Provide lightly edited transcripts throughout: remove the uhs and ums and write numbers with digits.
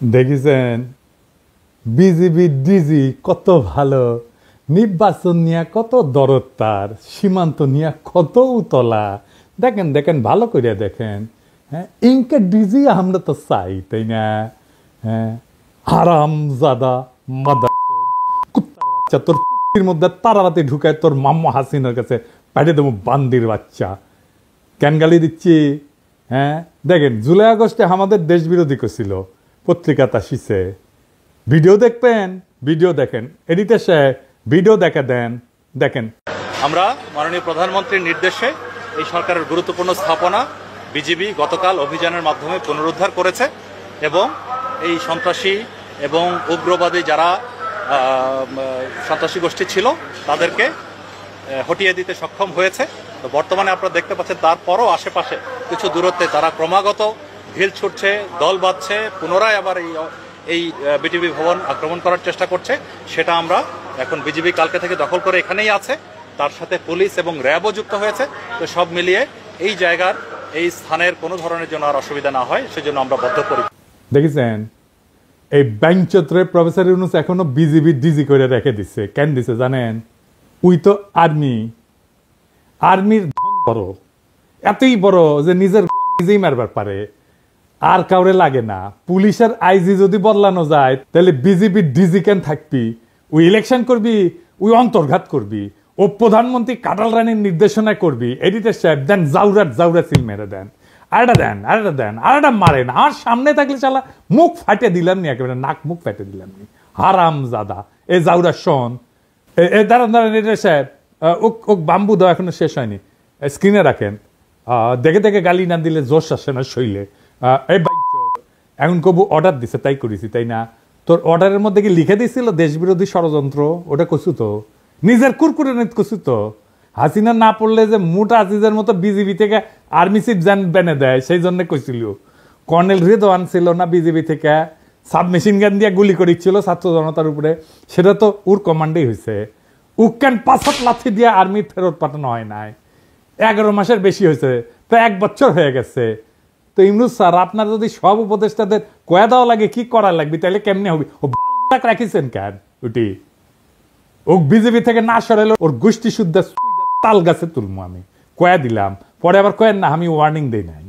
দেখেছেন BGB DG কত ভালো, নির্বাচন নিয়ে কত দরদ, তার সীমান্ত নিয়ে কত উতলা। দেখেন দেখেন ভালো করে দেখেন। হ্যাঁ, ইনকে ডিজি আমরা তো চাই, তাই না? হ্যাঁ, হারাম জাদা মাদার কুত্তার বাচ্চা, তোর কুত্তির মধ্যে তারারাতে ঢুকায় তোর মাম্মা হাসিনার কাছে পাঠিয়ে দেবো বান্দির বাচ্চা। কেন গালি দিচ্ছি? হ্যাঁ, দেখেন জুলাই আগস্টে আমাদের দেশ বিরোধী করছিল, পত্রিকা তাসিছে। ভিডিও দেখবেন, ভিডিও দেখেন, এডিটর সাহেব ভিডিও দেখা দেন, দেখেন। আমরা মাননীয় প্রধানমন্ত্রীর নির্দেশে এই সরকারের গুরুত্বপূর্ণ স্থাপনা বিজিবি গতকাল অভিযানের মাধ্যমে পুনরুদ্ধার করেছে এবং এই সন্ত্রাসী এবং উগ্রবাদী যারা সন্ত্রাসী গোষ্ঠী ছিল তাদেরকে হটিয়ে দিতে সক্ষম হয়েছে। তো বর্তমানে আপনারা দেখতে পাচ্ছেন তারপরও আশেপাশে কিছু দূরত্বে তারা ক্রমাগত ঢিল ছুটছে, দল বাঁধছে, পুনরায় আবার এই বিটিভি ভবন আক্রমণ করার চেষ্টা করছে। সেটা আমরা এখন বিজিবি কালকে থেকে দখল করে এখানেই আছে, তার সাথে পুলিশ এবং র্যাবও যুক্ত হয়েছে। তো সব মিলিয়ে এই জায়গার এই স্থানের কোনো ধরনের জন্য আর অসুবিধা না হয় সেজন্য আমরা বদ্ধপরিকর। দেখেছেন এই ব্যাংচত্রে প্রফেসর ইউনূস এখনো বিজিবি ডিজি করে রেখে দিচ্ছে। কেন দিছে জানেন? উই তো আর্মির বড়, এতই বড় যে নিজের নিজেই মারবার পারে, আর কাউরে লাগে না। পুলিশের আইজি যদি বদলানো যায় তাহলে বিজেপি ডিজি কেন থাকবি? ওই ইলেকশন করবি, ওই অন্তর্ঘাত করবি, ও প্রধানমন্ত্রী কাটাল রানীর নির্দেশনায় করবি। এডিটর সাহেব দেন জাউরা সিল মেরে দেন, আরেটা দেন, আরেটা মারেন। আর সামনে থাকলে চালা মুখ ফাটে দিলাম নি, একেবারে নাক মুখ ফাটে দিলাম নি। হারাম জাদা এ জাউরা শোন, দাঁড়ান এডিটর সাহেব, ও বাম্বু দেওয়া এখনো শেষ হয়নি, স্ক্রিনে রাখেন। দেখে দেখে গালি না দিলে জোশ আসে না শৈলে। এই এখন কবু অর্ডার দিছে তাই করেছি, তাই না? তোর অর্ডারের মধ্যে কি লিখে দিয়েছিল দেশবিরোধী ষড়যন্ত্র? ওটা কছু তো নিজের কুরকুরে নিত কছু তো। হাসিনা না পড়লে যে মোটা আজিজের মতো বিজিবি থেকে আর্মি চিফ জান বেনে দেয়, সেই জন্য কইছিল। কর্নেল রেদওয়ান ছিল না বিজিবি থেকে, সাবমেশিন গান দিয়ে গুলি করেছিল ছাত্র জনতার উপরে, সেটা তো ওর কমান্ডেই হয়েছে। উক্কান ৫ লাথি দিয়ে আর্মি ফেরত পাঠানো হয় নাই। 11 মাসের বেশি হয়েছে, প্রায় 1 বছর হয়ে গেছে। তো ইউনূস স্যার, আপনার যদি সব উপদেষ্টাদের কয়া দেওয়া লাগে কি করা লাগবে, তাহলে কেমনে হবে? ও রাখিছেন কেন? ওটি ও বিজেপি থেকে না সরাইলে ওর গোষ্ঠী শুদ্ধ তাল গাছে তুলবো আমি, কয়া দিলাম। পরে আবার কয়েন না, আমি ওয়ার্নিং দেই নাই।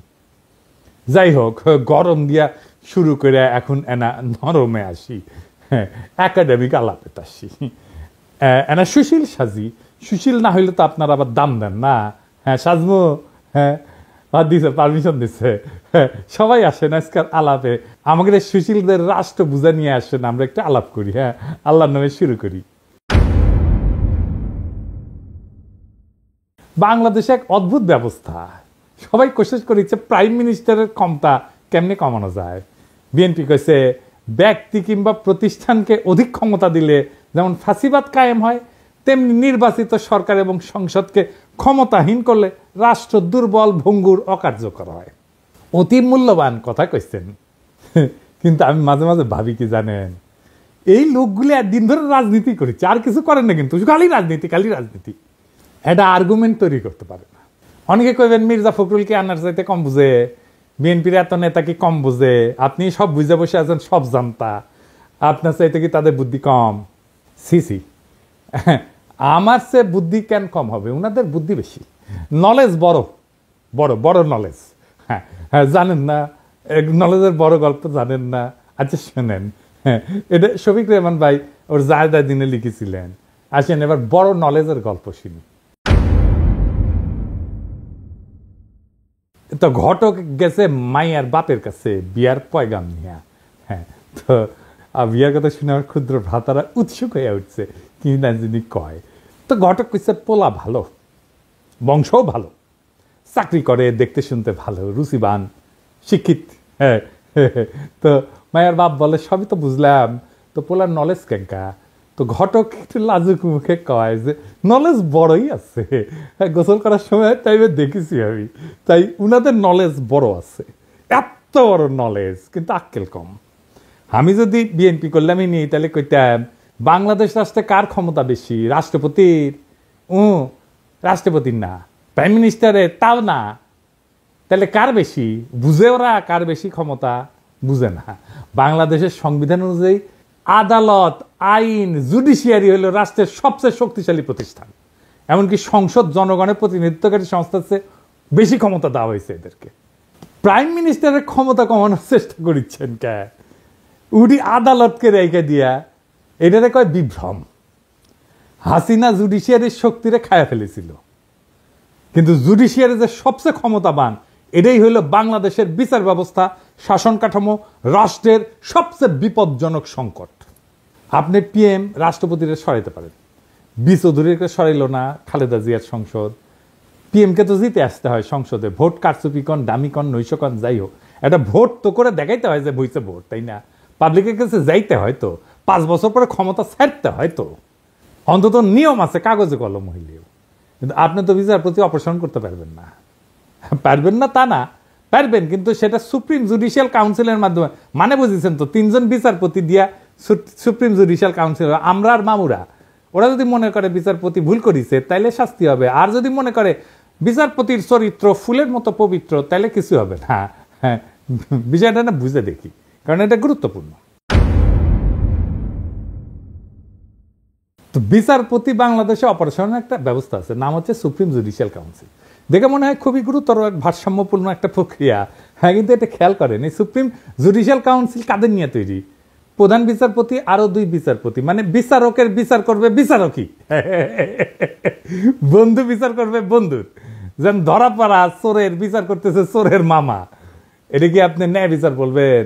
যাই হোক, গরম দিয়া শুরু করে এখন এনা নরমে আসি, একাডেমিক আলাপে আসি। এনা সুশীল সাজি, সুশীল না হইলে তো আপনারা আবার দাম দেন না। হ্যাঁ সাজমো, হ্যাঁ দিছে, পারমিশন দিচ্ছে। সবাই আসেন আজকাল আলাপে, আমাদের সুশীলদের রাষ্ট্র বুঝা নিয়ে আসেন, আমরা একটা আলাপ করি। হ্যাঁ, আল্লাহর নামে শুরু করি। বাংলাদেশে এক অদ্ভুত ব্যবস্থা, সবাই কোশিশ করেছে প্রাইম মিনিস্টারের ক্ষমতা কেমনে কমানো যায়। বিএনপি কইছে ব্যক্তি কিংবা প্রতিষ্ঠানকে অধিক ক্ষমতা দিলে যেমন ফাঁসিবাদ কায়েম হয়, তেমনি নির্বাচিত সরকার এবং সংসদকে ক্ষমতাহীন করলে রাষ্ট্র দুর্বল, ভঙ্গুর, অকার্যকর হয়। অতি মূল্যবান কথা কইছেন, কিন্তু আমি মাঝে মাঝে ভাবি কি জানেন, এই লোকগুলি একদিন ধরে রাজনীতি করেছে, আর কিছু করেন না, কিন্তু খালি রাজনীতি। এটা আর্গুমেন্ট তৈরি করতে পারে না। অনেকে কইবেন মির্জা ফখরুলকে আনার চাইতে কম বুঝে, বিএনপির এত নেতা কি কম বুঝে? আপনি সব বুঝে বসে আছেন, সব জানতা, আপনার চাইতে কি তাদের বুদ্ধি কম? সিসি, আমার সে বুদ্ধি কেন কম হবে? ওনাদের বুদ্ধি বেশি, নলেজ বড় নলেজ। হ্যাঁ হ্যাঁ, জানেন না নলেজের বড় গল্প জানেন না? আচ্ছা শোনেন, হ্যাঁ, এটা শফিক রেহমান ভাই ওর জায়দা দিনে লিখেছিলেন। আসেন এবার বড় নলেজের গল্প শুনি। তো ঘটক গেছে মাইয়ার বাপের কাছে বিয়ার পয়গাম নিয়া। হ্যাঁ, তো বিয়ার কথা শুনে আমার ক্ষুদ্র ভ্রাতারা উৎসুক হয়ে উঠছে, কি না যিনি কয়। তো ঘটক কইছে পোলা ভালো, বংশও ভালো, চাকরি করে, দেখতে শুনতে ভালো, রুচিবান, শিক্ষিত। হ্যাঁ, তো মায়ের বাপ বলে সবই তো বুঝলাম, তো পোলার নলেজ কেঙ্কা? তো ঘটক একটু লাজুক মুখে কয় যে নলেজ বড়ই আছে, গোসল করার সময় টাইমে দেখেছি আমি, তাই উনাদের নলেজ বড় আছে, এত বড় নলেজ, কিন্তু আক্কেল কম। আমি যদি বিএনপি করলামই নি, তাহলে কইতাম বাংলাদেশ রাষ্ট্রে কার ক্ষমতা বেশি? রাষ্ট্রপতির? রাষ্ট্রপতির না, প্রাইম মিনিস্টারের? তাও না। তাহলে কার বেশি? বুঝে ওরা কার বেশি ক্ষমতা? বুঝে না। বাংলাদেশের সংবিধান অনুযায়ী আদালত, আইন, জুডিশিয়ারি হলো রাষ্ট্রের সবচেয়ে শক্তিশালী প্রতিষ্ঠান। এমনকি সংসদ জনগণের প্রতিনিধিত্বকারী সংস্থার চেয়ে বেশি ক্ষমতা দেওয়া হয়েছে এদেরকে। প্রাইম মিনিস্টারের ক্ষমতা কমানোর চেষ্টা করিচ্ছেন কে? উনি আদালতকে রেখে দিয়া, এটারে কয় বিভ্রম। হাসিনা জুডিশিয়ারির শক্তিরে খায়া ফেলেছিল, কিন্তু জুডিশিয়ারি যে সবচেয়ে ক্ষমতাবান, এটাই হইল বাংলাদেশের বিচার ব্যবস্থা, শাসন কাঠামো, রাষ্ট্রের সবচেয়ে বিপজ্জনক সংকট। আপনি পিএম রাষ্ট্রপতিরে সরাইতে পারেন, চৌধুরীকে সরাইল না খালেদা জিয়ার সংসদ। পিএমকে তো জিতে আসতে হয় সংসদে, ভোট কারচুপি কন, দামি কন, নৈশ কন, যাই হোক, একটা ভোট তো করে দেখাইতে হয় যে বইছে ভোট, তাই না? পাবলিকের কাছে যাইতে হয় তো, 5 বছর পরে ক্ষমতা ছাড়তে হয় তো, অন্তত নিয়ম আছে কাগজে কলম হইলেও। কিন্তু আপনি তো বিচারপতি অপসারণ করতে পারবেন না। পারবেন না তা না, পারবেন, কিন্তু সেটা সুপ্রিম জুডিশিয়াল কাউন্সিলের মাধ্যমে। মানে বুঝেছেন তো, 3 জন বিচারপতি দিয়া সুপ্রিম জুডিশিয়াল কাউন্সিল, আমরা আর মামুরা, ওরা যদি মনে করে বিচারপতি ভুল করেছে তাইলে শাস্তি হবে, আর যদি মনে করে বিচারপতির চরিত্র ফুলের মতো পবিত্র তাইলে কিছু হবে না। হ্যাঁ, বিষয়টা না বুঝে দেখি, কারণ এটা গুরুত্বপূর্ণ। তো বিচারপতি বাংলাদেশে অপারেশনের একটা ব্যবস্থা আছে, নাম হচ্ছে সুপ্রিম জুডিশিয়াল কাউন্সিল। দেখে মনে হয় খুবই গুরুতর, ভারসাম্যপূর্ণ একটা প্রক্রিয়া। হ্যাঁ, কিন্তু এটা খেয়াল করেন, এই সুপ্রিম জুডিশিয়াল কাউন্সিল কাদের নিয়ে তৈরি? প্রধান বিচারপতি আরো 2 বিচারপতি, মানে বিচারকের বিচার করবে বিচারকই, বন্ধু বিচার করবে বন্ধুর। যেন ধরা পড়া চোরের বিচার করতেছে চোরের মামা, এটা কি আপনি ন্যায় বিচার বলবেন?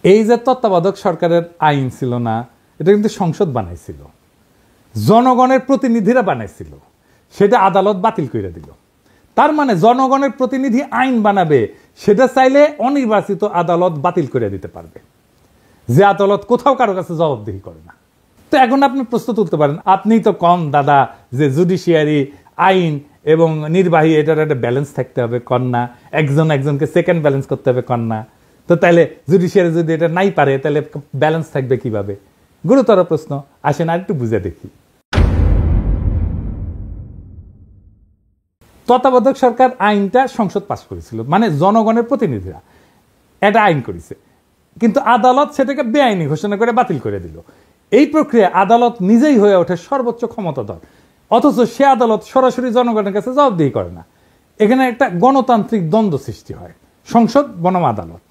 এই যে তত্ত্বাবধায়ক সরকারের আইন ছিল না, এটা কিন্তু সংসদ বানাইছিল, জনগণের প্রতিনিধিরা বানাইছিল, সেটা আদালত বাতিল করে দিল। তার মানে জনগণের প্রতিনিধি আইন বানাবে, সেটা চাইলে অনির্বাচিত আদালত বাতিল করে দিতে পারবে, যে আদালত কোথাও কারো কাছে জবাবদিহি করে না। তো এখন আপনি প্রশ্ন তুলতে পারেন, আপনি তো কন দাদা যে জুডিশিয়ারি, আইন এবং নির্বাহী, এটার একটা ব্যালেন্স থাকতে হবে, কন না? একজন একজনকে সেকেন্ড ব্যালেন্স করতে হবে, কন না? তো তাইলে জুডিশিয়ারি যদি এটা নাই পারে, তাহলে ব্যালেন্স থাকবে কিভাবে? গুরুতর প্রশ্ন। আসেন আর একটু বুঝে দেখি। তত্ত্বাবধায়ক সরকার আইনটা সংসদ পাশ করেছিল, মানে জনগণের প্রতিনিধিরা এটা আইন করেছে, কিন্তু আদালত সেটাকে বেআইনি ঘোষণা করে বাতিল করে দিল। এই প্রক্রিয়া আদালত নিজেই হয়ে ওঠে সর্বোচ্চ ক্ষমতাধর, অথচ সে আদালত সরাসরি জনগণের কাছে জবাবদিহি করে না। এখানে একটা গণতান্ত্রিক দ্বন্দ্ব সৃষ্টি হয়, সংসদ বনাম আদালত,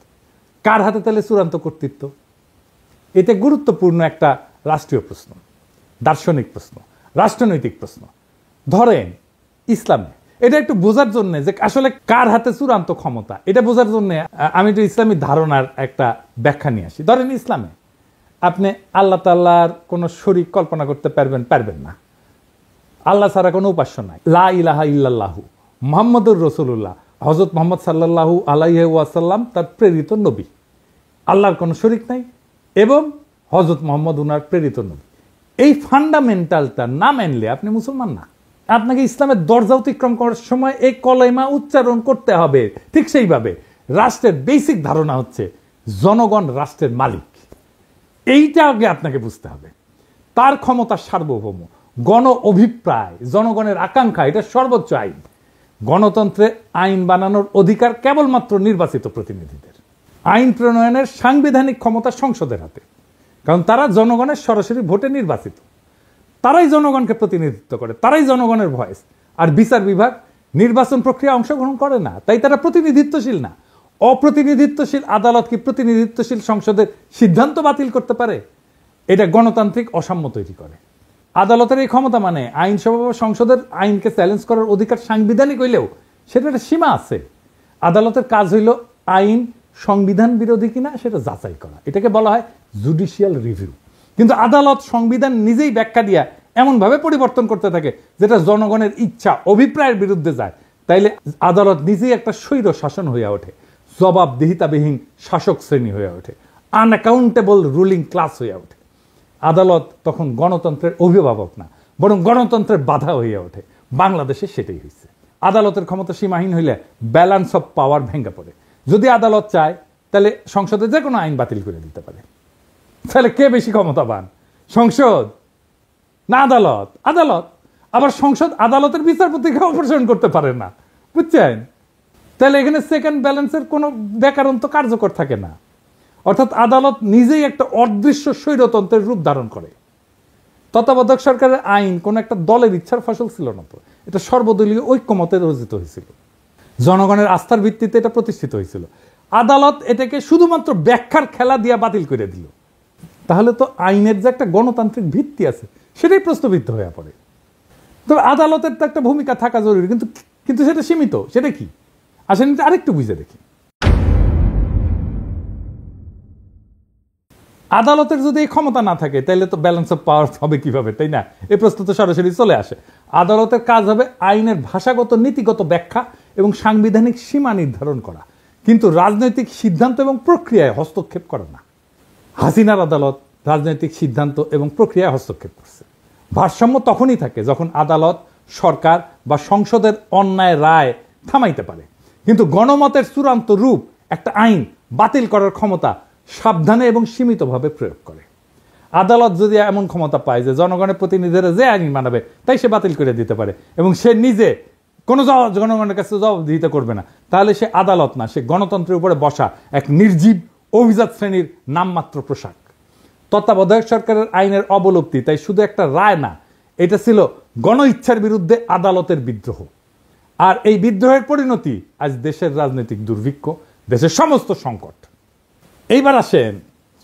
কার হাতে তাহলে চূড়ান্ত কর্তৃত্ব? এটা গুরুত্বপূর্ণ একটা রাষ্ট্রীয় প্রশ্ন, দার্শনিক প্রশ্ন, রাষ্ট্রনৈতিক প্রশ্ন। ধরেন ইসলামে, এটা একটু বোঝার জন্য যে আসলে কার হাতে চূড়ান্ত ক্ষমতা, এটা বোঝার জন্য আমি একটু ইসলামী ধারণার একটা ব্যাখ্যা নিয়ে আসি। ধরেন ইসলামে আপনি আল্লাহ তাআলার কোনো শরীক কল্পনা করতে পারবেন না, আল্লাহ ছাড়া কোনো উপাস্য নাই, লা ইলাহা ইল্লাল্লাহু মুহাম্মাদুর রাসূলুল্লাহ, হযরত মুহাম্মদ সাল্লাল্লাহু আলাইহি ওয়াসাল্লাম তার প্রেরিত নবী, আল্লাহর কোনো শরীক নাই এবং হযরত মুহাম্মদ উনার প্রেরিত নবী। এই ফান্ডামেন্টালটা না মানলে আপনি মুসলমান না। আপনাকে ইসলামের দরজা অতিক্রম করার সময় এই কলেমা উচ্চারণ করতে হবে। ঠিক সেইভাবে রাষ্ট্রের বেসিক ধারণা হচ্ছে জনগণ রাষ্ট্রের মালিক, এইটা আগে আপনাকে বুঝতে হবে। তার ক্ষমতা সার্বভৌম, গণ অভিপ্রায়, জনগণের আকাঙ্ক্ষা, এটা সর্বোচ্চ আইন। গণতন্ত্রে আইন বানানোর অধিকার কেবলমাত্র নির্বাচিত প্রতিনিধিদের। আইন প্রণয়নের সাংবিধানিক ক্ষমতা সংসদের হাতে, কারণ তারা জনগণের সরাসরি ভোটে নির্বাচিত, তারাই জনগণকে প্রতিনিধিত্ব করে, তারাই জনগণের ভয়েস। আর বিচার বিভাগ নির্বাচন প্রক্রিয়া অংশগ্রহণ করে না, তাই তারা প্রতিনিধিত্বশীল না। অপ্রতিনিধিত্বশীল আদালত কি প্রতিনিধিত্বশীল সংসদের সিদ্ধান্ত বাতিল করতে পারে? এটা গণতান্ত্রিক অসাম্য তৈরি করে। আদালতের এই ক্ষমতা মানে আইনসভা বা সংসদের আইনকে চ্যালেঞ্জ করার অধিকার সাংবিধানিক হইলেও সেটা একটা সীমা আছে। আদালতের কাজ হইল আইন সংবিধান বিরোধী কিনা সেটা যাচাই করা, এটাকে বলা হয় জুডিশিয়াল রিভিউ। কিন্তু আদালত সংবিধান নিজেই ব্যাখ্যা দিয়া এমনভাবে পরিবর্তন করতে থাকে যেটা জনগণের ইচ্ছা অভিপ্রায়ের বিরুদ্ধে যায়। তাইলে আদালত নিজেই একটা স্বৈর শাসন হয়ে ওঠে, জবাবদিহিতাবিহীন শাসক শ্রেণী হয়ে ওঠে, আনঅ্যাকাউন্টেবল রুলিং ক্লাস হয়ে ওঠে। আদালত তখন গণতন্ত্রের অভিভাবক না, বরং গণতন্ত্রের বাধা হয়ে ওঠে। বাংলাদেশে সেটাই হয়েছে। আদালতের ক্ষমতা সীমাহীন হইলে ব্যালেন্স অফ পাওয়ার ভেঙে পড়ে। যদি আদালত চায় তাহলে সংসদে যে কোনো আইন বাতিল করে দিতে পারে। তাহলে কে বেশি ক্ষমতাবান, সংসদ না আদালত? আদালত। আবার সংসদ আদালতের বিচারপতিকে অপসারণ করতে পারে না, বুঝছেন? তাহলে এখানে সেকেন্ড ব্যালেন্সের কোনো ব্যাকরণ তো কার্যকর থাকে না। অর্থাৎ আদালত নিজেই একটা অদৃশ্য স্বৈরতন্ত্রের রূপ ধারণ করে। তত্ত্বাবধায়ক সরকারের আইন কোন একটা দলের ইচ্ছার ফসল ছিল না, তো এটা সর্বদলীয় ঐক্যমতে রচিত হয়েছিল, জনগণের আস্থার ভিত্তিতে এটা প্রতিষ্ঠিত হয়েছিল। আদালত এটাকে শুধুমাত্র ব্যাখ্যার খেলা দিয়ে বাতিল করে দিল। তাহলে তো আইনের যে একটা গণতান্ত্রিক ভিত্তি আছে সেটাই প্রশ্নবিদ্ধ হয়ে পড়ে। তবে আদালতের তো একটা ভূমিকা থাকা জরুরি, কিন্তু কিন্তু সেটা সীমিত। সেটা কি আসেন আরেকটু বুঝে দেখি। আদালতের যদি এই ক্ষমতা না থাকে তাহলে তো ব্যালেন্স অফ পাওয়ার হবে কিভাবে, তাই না? এই প্রশ্ন তো সরাসরি চলে আসে। আদালতের কাজ হবে আইনের ভাষাগত নীতিগত ব্যাখ্যা এবং সাংবিধানিক সীমা নির্ধারণ করা, কিন্তু রাজনৈতিক সিদ্ধান্ত এবং প্রক্রিয়ায় হস্তক্ষেপ করে না। হাসিনার আদালত রাজনৈতিক সিদ্ধান্ত এবং প্রক্রিয়ায় হস্তক্ষেপ করছে। ভারসাম্য তখনই থাকে যখন আদালত, সরকার বা সংসদের অন্যায় রায় থামাইতে পারে, কিন্তু গণমতের চূড়ান্ত রূপ একটা আইন বাতিল করার ক্ষমতা সাবধানে এবং সীমিতভাবে প্রয়োগ করে। আদালত যদি এমন ক্ষমতা পায় যে জনগণের প্রতিনিধিরা যে আইন মানাবে তাই সে বাতিল করে দিতে পারে এবং সে নিজে কোনো জনগণের কাছে জবাবদিহিতা করবে না, তাহলে সে আদালত না, সে গণতন্ত্রের উপরে বসা এক নির্জীব অভিজাত শ্রেণীর নামমাত্র পোশাক। তত্ত্বাবধায়ক সরকারের আইনের অবলুপ্তি তাই শুধু একটা রায় না, এটা ছিল গণ ইচ্ছার বিরুদ্ধে আদালতের বিদ্রোহ। আর এই বিদ্রোহের পরিণতি আজ দেশের রাজনৈতিক দুর্ভিক্ষ, দেশের সমস্ত সংকট। এইবার আসেন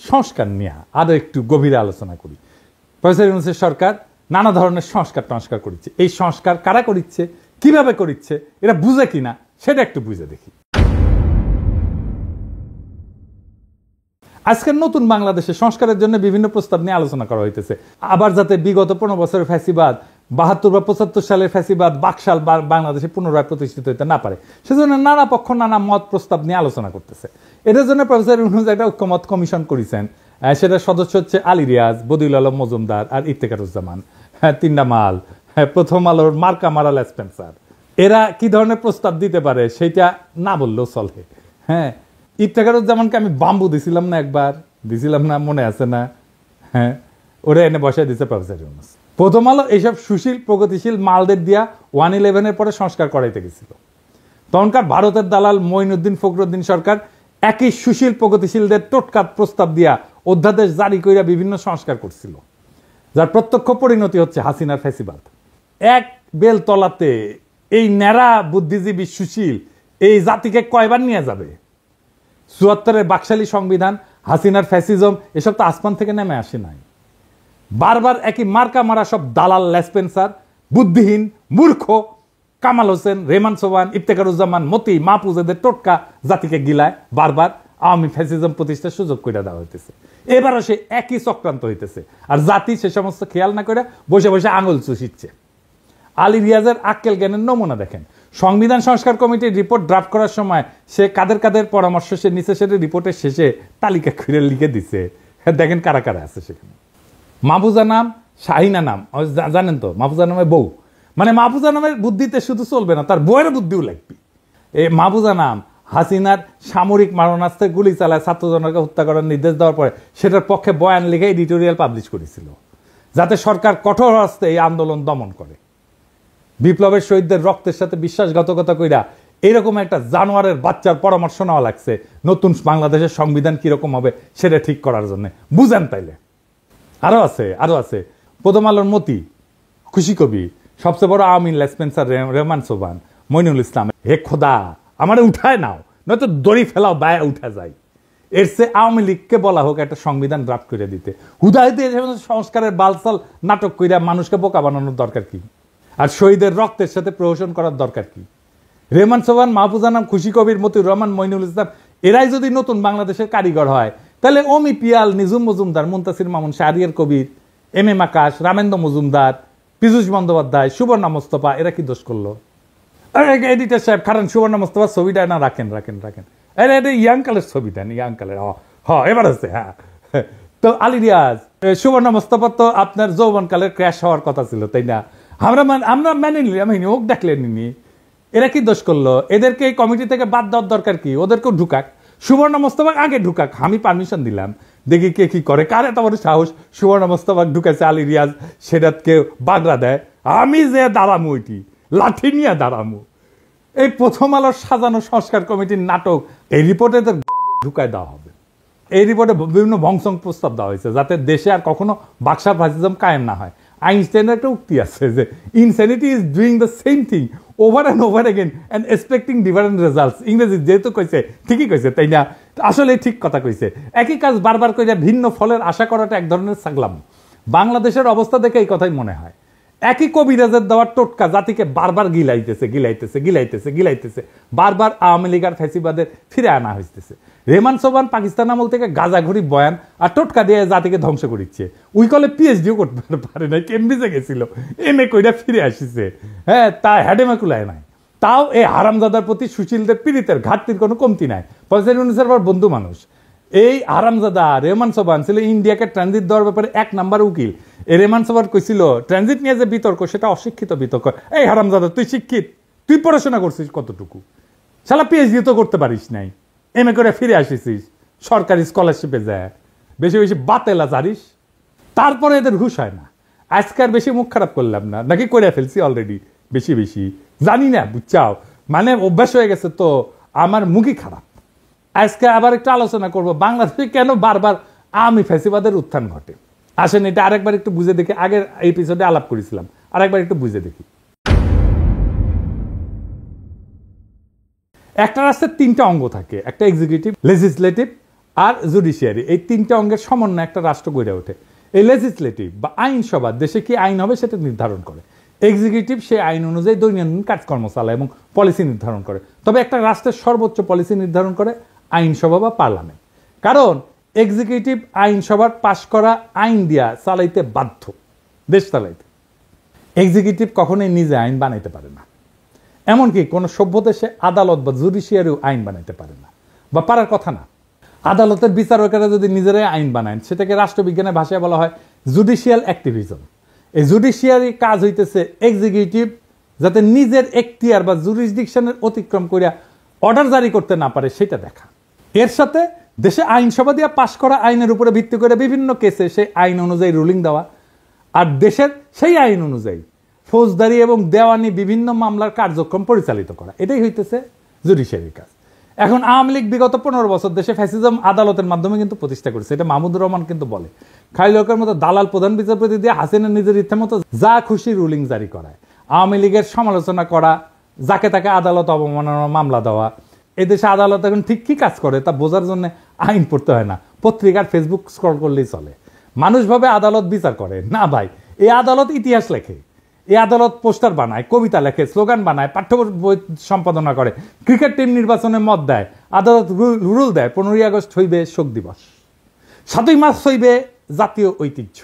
সংস্কার নিয়ে আরো একটু গভীরে আলোচনা করি। প্রফেসর ইউনূসের সরকার নানা ধরনের সংস্কার করেছে। এই সংস্কার কারা করিচ্ছে, কিভাবে করিচ্ছে, এরা বুঝে কিনা সেটা একটু বুঝে দেখি। আজকের নতুন বাংলাদেশে সংস্কারের জন্য বিভিন্ন প্রস্তাব নিয়ে আলোচনা করা হইতেছে। আবার যাতে বিগত 15 বছরের ফ্যাসিবাদ, 72 বা 75 সালের ফ্যাসিবাদ বাকশাল বাংলাদেশে পুনরায় প্রতিষ্ঠিত হইতে না পারে, সেজন্য নানা পক্ষ নানা মত প্রস্তাব নিয়ে আলোচনা করতেছে। এটার জন্য প্রফেসর ইউনূস একটা ঐক্যমত কমিশন করেছেন। সেটার সদস্য হচ্ছে আলী রিয়াজ, বদিউল আলম মজুমদার আর ইফতেখারুজ্জামান, তিনটা মাল, প্রথম আলোর মার্কা মারাল স্পেন্সার। এরা কি ধরনের প্রস্তাব দিতে পারে সেটা না বললেও চলে। হ্যাঁ, ইফতেখারুজ্জামানকে আমি বাম্বু দিছিলাম না, একবার দিছিলাম না, মনে আছে না? হ্যাঁ, ওরা এনে বসায় দিচ্ছে প্রফেসর ইউনূস। প্রথম আলো এইসব সুশীল প্রগতিশীল মালদের দিয়া 111-এর পরে সংস্কার করাইতে গেছিল। তখনকার ভারতের দালাল মঈনুদ্দিন ফখরুদ্দিন সরকার একই সুশীল প্রগতিশীলদের টোটকা প্রস্তাব দিয়া অধ্যাদেশ জারি কইরা বিভিন্ন সংস্কার করছিল, যার প্রত্যক্ষ পরিণতি হচ্ছে হাসিনার ফ্যাসিবাদ। এক বেল তলাতে এই ন্যাড়া বুদ্ধিজীবী সুশীল এই জাতিকে কয়বার নিয়ে যাবে? ৭৪-এর বাকশালী সংবিধান, হাসিনার ফ্যাসিজম, এসব তো আসমান থেকে নেমে আসে নাই। বারবার একই মার্কা মারা সব দালাল লেসপেন্সার, বুদ্ধিহীন মূর্খ কামাল হোসেন, রেহমান সোবহান, ইফতেখারুজ্জামান, মতি, মাহফুজ এদের টোটকা জাতিকে গিলায় বারবার আওয়ামী ফ্যাসিজম প্রতিষ্ঠার সুযোগ করে দেওয়া হইতেছে। এবারও সে একই চক্রান্ত হইতেছে, আর জাতি সে সমস্ত খেয়াল না করে বসে বসে আঙুল চুষিচ্ছে। আলী রিয়াজের আক্কেল জ্ঞানের নমুনা দেখেন। সংবিধান সংস্কার কমিটির রিপোর্ট ড্রাফট করার সময় সে কাদের কাদের পরামর্শ সে নিচে, সেটা রিপোর্টের শেষে তালিকা খুঁড়ে লিখে দিছে। দেখেন কারা কারা আছে সেখানে। মাহফুজা নাম, শাহিনা নাম, জানেন তো মাহফুজা নামের বউ, মানে মাহফুজা নামের বুদ্ধিতে শুধু চলবে না, তার বউয়ের বুদ্ধিও লাগবে। এই মাহফুজা নাম হাসিনার সামরিক মারণাস্ত্রে গুলি চালায় ছাত্রজনকে হত্যা করার নির্দেশ দেওয়ার পরে সেটার পক্ষে বয়ান লিখে এডিটোরিয়াল পাবলিশ করেছিল, যাতে সরকার কঠোর হস্তে এই আন্দোলন দমন করে। বিপ্লবের শহীদদের রক্তের সাথে বিশ্বাসঘাতকতা কইরা এইরকম একটা জানোয়ারের বাচ্চার পরামর্শ নেওয়া লাগছে নতুন বাংলাদেশের সংবিধান কিরকম হবে সেটা ঠিক করার জন্য। বুঝেন তাইলে? আরো আছে প্রথম আলোর মতি, খুশি কবি, সবচেয়ে বড় আওয়ামী লেসপেন্সার রেহমান সোবহান, মইনুল ইসলাম। হে খোদা, আমারে উঠায় নাও, নয়তো দড়ি ফেলাও, বায়ে উঠা যায়। এর চেয়ে আওয়ামী লীগকে বলা হোক একটা সংবিধান ড্রাফট করে দিতে। হুদাহিতে সংস্কারের বালসাল নাটক কইরা মানুষকে বোকা বানানোর দরকার কি? আর শহীদের রক্তের সাথে প্রহসন করার দরকার কি? রেহমান সোবহান, মাহফুজা নাম, খুশি কবির, মতিউর রহমান, মইনুল ইসলাম এরাই যদি নতুন বাংলাদেশের কারিগর হয়, তাহলে অমি পিয়াল, নিজুম মজুমদার, মুনতাসির মামুন, শাহরিয়ার কবির, এম এম আকাশ, রামেন্দ্র মজুমদার, পীযূষ বন্দ্যোপাধ্যায়, সুবর্ণা মোস্তফা এরা কি দোষ করলো? এডিটর সাহেব খারান, সুবর্ণা মোস্তফা ছবিটা না রাখেন। এটা ইয়াং কালের ছবি দেন, ইয়াং কালের। এবার আছে। হ্যাঁ, তো আলী রিয়াজ, সুবর্ণা মোস্তফা তো আপনার যৌবনকালের ক্র্যাশ হওয়ার কথা ছিল, তাই না? আমরা মেনে নিলাম, ওক ডাকলেনি। এরা কি দোষ করলো? এদেরকে এই কমিটি থেকে বাদ দেওয়ার দরকার কি? ওদেরকেও ঢুকাক, সুবর্ণা মোস্তফা আগে ঢুকাক, আমি পারমিশন দিলাম, দেখি কে কি করে। কার এত বড় সাহস সুবর্ণা মোস্তফা ঢুকাইছে, আলী রিয়াজ সেটাকে বাগড়া দেয়, আমি যে দাঁড়ামু, ওইটি লাঠি নিয়ে দাঁড়ামু। এই প্রথম আলোর সাজানো সংস্কার কমিটির নাটক, এই রিপোর্টে ঢুকায় দেওয়া হবে। এই রিপোর্টে বিভিন্ন ভংসং প্রস্তাব দেওয়া হয়েছে যাতে দেশে আর কখনো বাকশাল ফ্যাসিজম কায়েম না হয়। আইনস্টাইনের একটা উক্তি আছে যে insanity is doing the same thing over and over again and expecting different results. ইংরেজি যেহেতু কইছে ঠিকই কইছে, তাই না? আসলে ঠিক কথা কইছে। একই কাজ বারবার করে ভিন্ন ফলের আশা করাটা এক ধরনের ছাগলাম। বাংলাদেশের অবস্থা দেখে এই কথাই মনে হয়। একই কবিরাজের দেওয়ার টোটকা জাতিকে বারবার গিলাইতেছে, বারবার আওয়ামী লীগ আর ফ্যাসিবাদের ফিরে আনা হইতেছে। রেহমান সোবহান পাকিস্তান আমল থেকে গাজাঘড়ি বয়ান আর টোটকা দিয়ে জাতিকে ধ্বংস করিচ্ছে। উই কলে পিএইচডিও করতে পারে নাই, কেমব্রিজে গেছিল, এম এ কইরা ফিরে আসিছে। হ্যাঁ, তা হ্যাডেমা কুলায় নাই। তাও এই হারামজাদার প্রতি সুশীলদের পীড়িতের ঘাটতির কোনো কমতি নাই। পয়সার বন্ধু মানুষ এই হারামজাদা রেহমান সোবহান ছিল ইন্ডিয়াকে ট্রানজিট দেওয়ার ব্যাপারে 1 নাম্বার উকিল। এই রেহমান সোবহান কইছিল ট্রানজিট নিয়ে যে বিতর্ক সেটা অশিক্ষিত বিতর্ক। এই হারামজাদা, তুই শিক্ষিত, তুই পড়াশোনা করছিস কতটুকু? শালা পিএইচডি তো করতে পারিস নাই, এম এ করে ফিরে আসিস সরকারি স্কলারশিপে যায়, বেশি বেশি বাতেলা জারিস, তারপরে এদের ঘুষ হয় না। আজকাল বেশি মুখ খারাপ করলাম না, নাকি করে ফেলছি অলরেডি বেশি জানি না, বুঝছাও, মানে অভ্যাস হয়ে গেছে তো আমার মুখই খারাপ। আজকে আবার একটু আলোচনা করব বাংলাদেশে কেন বারবার আওয়ামী ফ্যাসিবাদের উত্থান ঘটে। আসেন এটা আরেকবার একটু বুঝে দেখি। আগের এপিসোডে আলাপ করেছিলাম, আরেকবার একটু বুঝে দেখি। একটা রাষ্ট্রের 3টা অঙ্গ থাকে, একটা এক্সিকিউটিভ, লেজিসলেটিভ আর জুডিশিয়ারি। এই 3টা অঙ্গের সমন্বয়ে একটা রাষ্ট্র গড়ে ওঠে। এই লেজিসলেটিভ বা আইনসভা দেশে কি আইন হবে সেটা নির্ধারণ করে। এক্সিকিউটিভ সেই আইন অনুযায়ী দৈনন্দিন কাজকর্ম চালায় এবং পলিসি নির্ধারণ করে। তবে একটা রাষ্ট্রের সর্বোচ্চ পলিসি নির্ধারণ করে আইনসভা বা পার্লামেন্ট। কারণ এক্সিকিউটিভ আইনসভার পাশ করা আইন দিয়া চালাইতে বাধ্য, দেশ চালাইতে। এক্সিকিউটিভ কখনোই নিজে আইন বানাইতে পারে না, এমনকি কোনো সভ্য দেশে আদালত বা জুডিশিয়ারিও আইন বানাইতে পারে না, বা পারার কথা না। আদালতের বিচারকেরা যদি নিজেরাই আইন বানায় সেটাকে রাষ্ট্রবিজ্ঞানের ভাষায় বলা হয় জুডিশিয়াল অ্যাক্টিভিজম। এই জুডিশিয়ারি কাজ হইতেছে এক্সিকিউটিভ যাতে নিজের এখতিয়ার বা জুরিসডিকশনের অতিক্রম করিয়া অর্ডার জারি করতে না পারে সেটা দেখা। এর সাথে দেশে আইনসভা দিয়ে পাশ করা আইনের উপরে ভিত্তি করে বিভিন্ন কেসে সেই আইন অনুযায়ী রুলিং দেওয়া, আর দেশের সেই আইন অনুযায়ী ফৌজদারি এবং দেওয়ানি বিভিন্ন মামলার কার্যক্রম পরিচালিত করা, এটাই হইতেছে জুডিশিয়ারির কাজ। এখন আওয়ামী লীগ বিগত 15 বছর দেশে ফ্যাসিজম আদালতের মাধ্যমে কিন্তু প্রতিষ্ঠা করেছে, এটা মাহমুদুর রহমান কিন্তু বলে। খালিলকের মতো দালাল প্রধান বিচারপতি দিয়ে হাসিনা নিজের ইচ্ছা মতো যা খুশি রুলিং জারি করায়, আওয়ামী লীগের সমালোচনা করা, যাকে তাকে আদালত অবমাননার মামলা দেওয়া। এদেশে আদালত এখন ঠিক কি কাজ করে তা বোঝার জন্য আইন পড়তে হয় না, পত্রিকার ফেসবুক স্ক্রল করলেই চলে। মানুষ ভাবে আদালত বিচার করে না, ভাই এই আদালত ইতিহাস লেখে, এই আদালত পোস্টার বানায়, কবিতা লেখে, স্লোগান বানায়, পাঠ্য বই সম্পাদনা করে, ক্রিকেট টিম নির্বাচনে মত দেয়, আদালত রুল দেয় 15ই আগস্ট হইবে শোক দিবস, 7ই মার্চ হইবে জাতীয় ঐতিহ্য,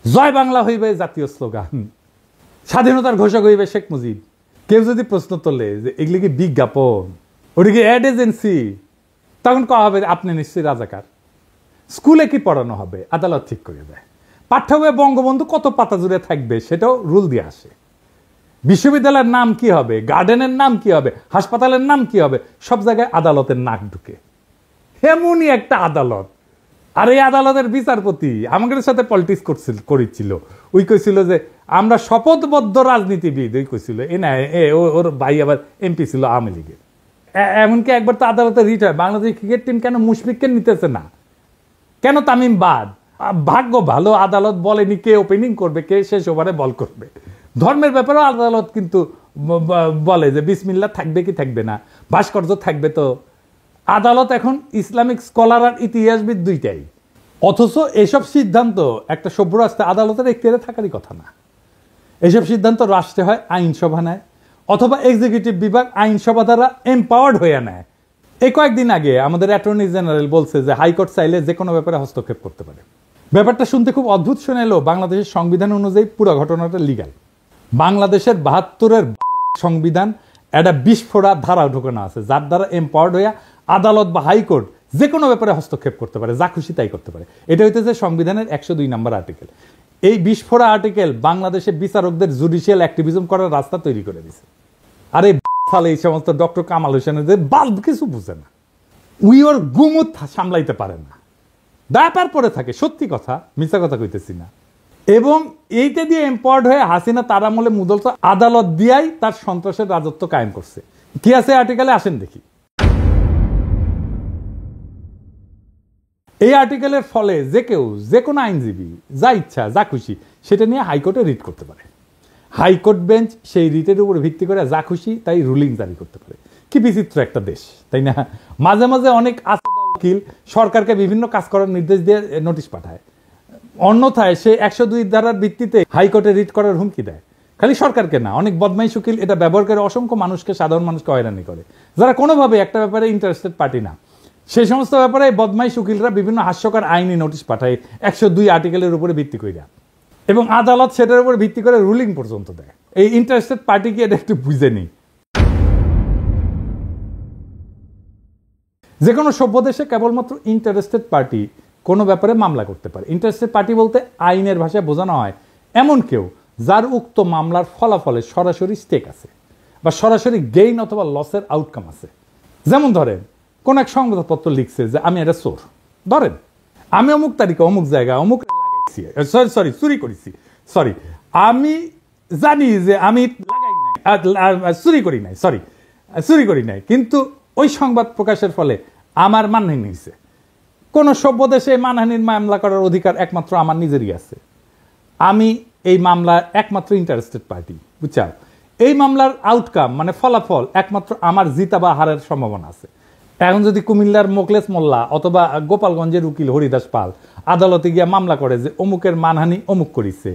জয় বাংলা হইবে জাতীয় স্লোগান, স্বাধীনতার ঘোষক হইবে শেখ মুজিব। কেউ যদি প্রশ্ন তোলে যে এগুলি কি বিজ্ঞাপন, ওটা কি অ্যাড এজেন্সি, তখন কয়া হবে আপনি নিশ্চয়ই রাজাকার। স্কুলে কি পড়ানো হবে আদালত ঠিক করে দেয়। পাঠ্য বইয়ে বঙ্গবন্ধু কত পাতা জুড়ে থাকবে সেটাও রুল দিয়ে আসে। বিশ্ববিদ্যালয়ের নাম কি হবে, গার্ডেনের নাম কি হবে, হাসপাতালের নাম কি হবে, সব জায়গায় আদালতের নাক ঢুকে। এমনই একটা আদালত। আর এই আদালতের বিচারপতি আমাদের সাথে পলিটিক্স করেছিল। ওই কইছিল যে আমরা শপথবদ্ধ রাজনীতিবিদ, ওই কইছিল এ না ওর ভাই আবার এমপি ছিল আওয়ামী লীগের। এমনকি একবার তো আদালতে রিট হয়, বাংলাদেশ ক্রিকেট টিম কেন মুশফিককে নিতেছে না, কেন তামিম বাদ। ভাগ্য ভালো আদালত বলেনি কে ওপেনিং করবে, কে শেষ ওভারে বল করবে। ধর্মের ব্যাপারেও আদালত কিন্তু বলে যে বিসমিল্লাহ থাকবে কি থাকবে না, ভাস্কর্য থাকবে। তো আদালত এখন ইসলামিক স্কলার আর ইতিহাসবিদ দুইটাই। অথচ এসব সিদ্ধান্ত একটা সভ্য রাষ্ট্রে আদালতের এখতিয়ারে থাকারই কথা না। এসব সিদ্ধান্ত রাষ্ট্রে হয় আইনসভা নেয়, অথবা এক্সিকিউটিভ বিভাগ আইনসভা দ্বারা এম্পাওয়ার্ড হয়ে নেয়। এই কয়েকদিন আগে আমাদের অ্যাটর্নি জেনারেল বলছে যে হাইকোর্ট চাইলে যে কোনো ব্যাপারে হস্তক্ষেপ করতে পারে। ব্যাপারটা শুনতে খুব অদ্ভুত শোনালেও বাংলাদেশের সংবিধান অনুযায়ী পুরো ঘটনাটা লিগ্যাল। বাংলাদেশের 72-এর সংবিধান একটা বিস্ফোরা ধারা ঢোকানো আছে, যার দ্বারা এম্পাওয়ার্ড হইয়া আদালত বা হাইকোর্ট যে কোনো ব্যাপারে হস্তক্ষেপ করতে পারে, যা খুশি তাই করতে পারে। এটা হইতেছে সংবিধানের 102 নম্বর আর্টিকেল। এই বিস্ফোরা আর্টিকেল বাংলাদেশে বিচারকদের জুডিশিয়াল অ্যাক্টিভিজম করার রাস্তা তৈরি করে দিছে। আর এই সমস্ত ডক্টর কামাল হোসেনের যে বাল্ব কিছু বুঝে না, উই ওর গুমুত সামলাইতে পারে না, ব্যাপার পরে থাকে। সত্যি কথা, মিথ্যা কথা কইতেছি না। এবং এইটা দিয়ে এম্পাওয়ার্ড হয়ে হাসিনা তার আমলে মুদল আদালত দিয়াই তার সন্ত্রাসের রাজত্ব কায়েম করছে। কি আছে আর্টিকেলে আসেন দেখি। এই আর্টিকেলের ফলে যে কেউ যে কোনো আইনজীবী যা ইচ্ছা যা খুশি সেটা নিয়ে হাইকোর্টে রিট করতে পারে। হাইকোর্ট বেঞ্চ সেই রিটের উপর ভিত্তি করে যা খুশি তাই রুলিং জারি করতে পারে। কি বিচিত্র একটা দেশ, তাই না? মাঝে মাঝে অনেক উকিল সরকারকে বিভিন্ন কাজ করার নির্দেশ দিয়ে নোটিশ পাঠায়, অন্যথায় সে 102 ধারার ভিত্তিতে হাইকোর্টে রিট করার হুমকি দেয়। খালি সরকারকে না, অনেক বদমাইশ উকিল এটা ব্যবহার করে অসংখ্য মানুষকে, সাধারণ মানুষকে হয়রানি করে, যারা কোনোভাবে একটা ব্যাপারে ইন্টারেস্টেড পার্টি না। সেই সমস্ত ব্যাপারে বদমাইশ উকিলরা বিভিন্ন হাস্যকর আইনি নোটিশ পাঠায় 102 আর্টিকেলের উপরে ভিত্তি করে, এবং আদালত সেটার উপর ভিত্তি করে রুলিং পর্যন্ত দেয়। এই ইন্টারেস্টেড পার্টি কি এটা একটু বুঝে নি? যে কোনো সভ্য দেশে কেবলমাত্র ইন্টারেস্টেড পার্টি কোনো ব্যাপারে মামলা করতে পারে। ইন্টারেস্টেড পার্টি বলতে আইনের ভাষায় বোঝানো হয় এমন কেউ যার উক্ত মামলার ফলাফলে সরাসরি স্টেক আছে বা সরাসরি গেইন অথবা লসের আউটকাম আছে। যেমন ধরেন কোন এক সংবাদপত্র লিখছে যে আমি এটা চোর, ধরেন আমি অমুক তারিখে অমুক জায়গায় অমুক লাগাইছি, চুরি করেছি, আমি জানি যে আমি লাগাই নাই, চুরি করি নাই, কিন্তু ওই সংবাদ প্রকাশের ফলে আমার মানহানি হয়েছে। কোন সভ্য দেশে মানহানির মামলা করার অধিকার একমাত্র আমার নিজেরই আছে। আমি এই মামলার একমাত্র ইন্টারেস্টেড পার্টি, বুঝছাও? এই মামলার আউটকাম মানে ফলাফল একমাত্র আমার জিতা বা হারের সম্ভাবনা আছে। এখন যদি কুমিল্লার মোকলেস মোল্লা অথবা গোপালগঞ্জের উকিল হরিদাস পাল আদালতে গিয়া মামলা করে যে অমুকের মানহানি অমুক করিছে,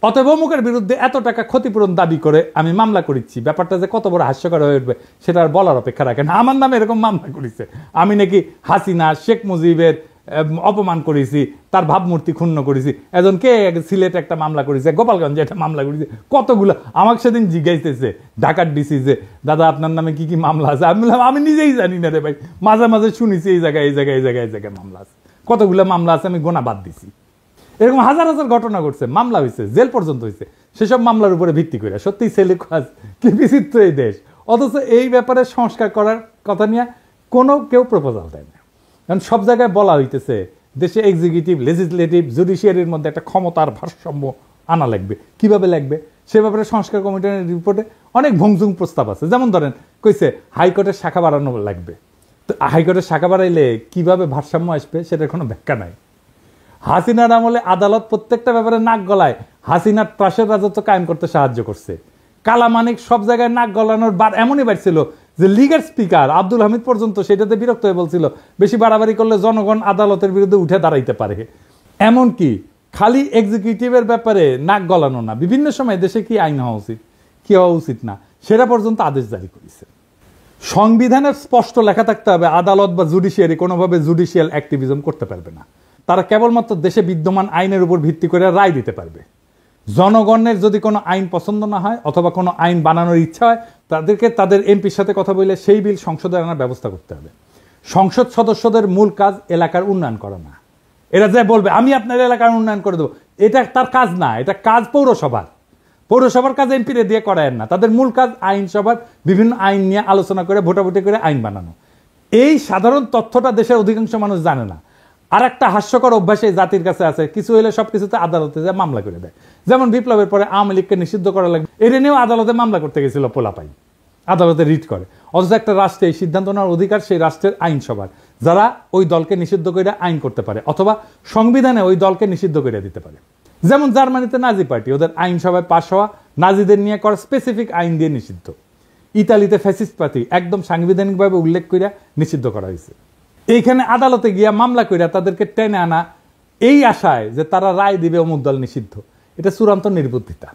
অথবা অমুকের বিরুদ্ধে এত টাকা ক্ষতিপূরণ দাবি করে আমি মামলা করেছি, ব্যাপারটা যে কত বড় হাস্যকর হয়ে উঠবে সেটা আর বলার অপেক্ষা রাখেন। আমার নামে এরকম মামলা করেছে, আমি নাকি হাসিনা শেখ মুজিবের অপমান করেছি, তার ভাবমূর্তি ক্ষুণ্ণ করেছি, কে সিলেট একটা মামলা করেছে, গোপালগঞ্জে একটা মামলা করেছে, কতগুলো। আমাকে সেদিন জিজ্ঞাসতেছে ঢাকার ডিসি যে দাদা আপনার নামে কি কি মামলা আছে। আমি বললাম আমি নিজেই জানি না রে ভাই, মাঝে মাঝে শুনেছি এই জায়গায় মামলা আছে, কতগুলো মামলা আছে আমি গোনা বাদ দিছি। এরকম হাজার হাজার ঘটনা ঘটছে, মামলা হয়েছে, জেল পর্যন্ত হয়েছে, সেসব মামলার উপরে ভিত্তি করে। সত্যি ছেলে কাজ, কি বিচিত্র এই দেশ। অথচ এই ব্যাপারে সংস্কার করার কথা নিয়ে কোনো কেউ প্রপোজাল দেয় না। কারণ সব জায়গায় বলা হইতেছে দেশে এক্সিকিউটিভ, লেজিসলেটিভ, জুডিশিয়ারির মধ্যে একটা ক্ষমতার ভারসাম্য আনা লাগবে। কিভাবে লাগবে সে ব্যাপারে সংস্কার কমিশনের রিপোর্টে অনেক ভংজুং প্রস্তাব আছে। যেমন ধরেন কইছে হাইকোর্টের শাখা বাড়ানো লাগবে, তো হাইকোর্টের শাখা বাড়াইলে কিভাবে ভারসাম্য আসবে সেটার কোনো ব্যাখ্যা নাই। হাসিনার আমলে আদালত প্রত্যেকটা ব্যাপারে নাক গলায় হাসিনার ত্রাসের রাজত্ব কায়েম করতে সাহায্য করছে। কালামানিক সব জায়গায় নাক গলানোর বার এমনই বাড়ছিল যে লীগের স্পিকার আব্দুল হামিদ পর্যন্ত সেটাতে বিরক্ত হয়ে বলছিল বেশি বাড়াবাড়ি করলে জনগণ আদালতের বিরুদ্ধে উঠে দাঁড়াইতে পারে। এমনকি খালি এক্সিকিউটিভের ব্যাপারে নাক গলানো না, বিভিন্ন সময় দেশে কি আইন হওয়া উচিত কি হওয়া উচিত না সেটা পর্যন্ত আদেশ জারি করেছে। সংবিধানের স্পষ্ট লেখা থাকতে হবে আদালত বা জুডিশিয়ারি কোনোভাবে জুডিশিয়াল অ্যাক্টিভিজম করতে পারবে না। তারা কেবলমাত্র দেশে বিদ্যমান আইনের উপর ভিত্তি করে রায় দিতে পারবে। জনগণের যদি কোনো আইন পছন্দ না হয় অথবা কোনো আইন বানানোর ইচ্ছা হয়, তাদেরকে তাদের এমপির সাথে কথা বলে সেই বিল সংসদে আনার ব্যবস্থা করতে হবে। সংসদ সদস্যদের মূল কাজ এলাকার উন্নয়ন করা না। এরা যে বলবে আমি আপনার এলাকার উন্নয়ন করে দেবো, এটা তার কাজ না, এটা কাজ পৌরসভার কাজ এমপিরে দিয়ে করায় না। তাদের মূল কাজ আইনসভার বিভিন্ন আইন নিয়ে আলোচনা করে ভোটাভুটি করে আইন বানানো। এই সাধারণ তথ্যটা দেশের অধিকাংশ মানুষ জানে না। আর একটা হাস্যকর অভ্যাস এই জাতির কাছে আছে, কিছু হলে সবকিছুতে আদালতে যায় মামলা করে দেয়। যেমন বিপ্লবের পরে আওয়ামী লীগকে নিষিদ্ধ করা লাগবে, এটা নিয়েও আদালতে মামলা করতে গেছিল পোলাপাই, আদালতে রিট করে। অথচ একটা রাষ্ট্রে এই সিদ্ধান্ত নেওয়ার অধিকার সেই রাষ্ট্রের আইনসভার, যারা ওই দলকে নিষিদ্ধ করে আইন করতে পারে অথবা সংবিধানে ওই দলকে নিষিদ্ধ করে দিতে পারে। যেমন জার্মানিতে নাজি পার্টি, ওদের আইনসভায় পাশ হওয়া নাজিদের নিয়ে করা স্পেসিফিক আইন দিয়ে নিষিদ্ধ। ইতালিতে ফ্যাসিস্ট পার্টি একদম সাংবিধানিকভাবে উল্লেখ করে নিষিদ্ধ করা হয়েছে। এইখানে আদালতে গিয়া মামলা কইরা তাদেরকে টেনে আনা এই আশায় যে তারা রায় দিবে অমুক দল নিষিদ্ধ, এটা চূড়ান্ত নির্বুদ্ধিতা।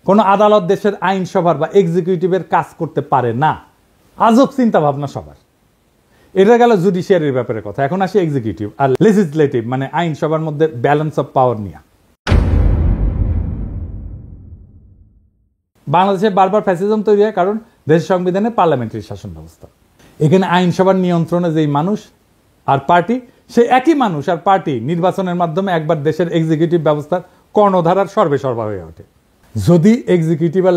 কোনো আদালত দেশের আইনসভার বা এক্সিকিউটিভের কাজ করতে পারে না। আজব চিন্তা ভাবনা সবার। এটা গেল জুডিশিয়ারির ব্যাপারে কথা। এখন আসি এক্সিকিউটিভ আর লেজিসলেটিভ মানে আইনসভার মধ্যে ব্যালেন্স অফ পাওয়ার নিয়ে। বাংলাদেশে বারবার ফ্যাসিজম তৈরি হয় কারণ দেশের সংবিধানে পার্লামেন্টারি শাসন ব্যবস্থা। এখানে আইনসভার নিয়ন্ত্রণে যেই মানুষ আর পার্টি, সে একই মানুষ আর পার্টি নির্বাচনের মাধ্যমে একবার দেশের এক্সিকিউটিভ ব্যবস্থার কর্ণধারার সর্বেসর্বা হয়ে ওঠে। যদি এক্সিকিউটিভ আর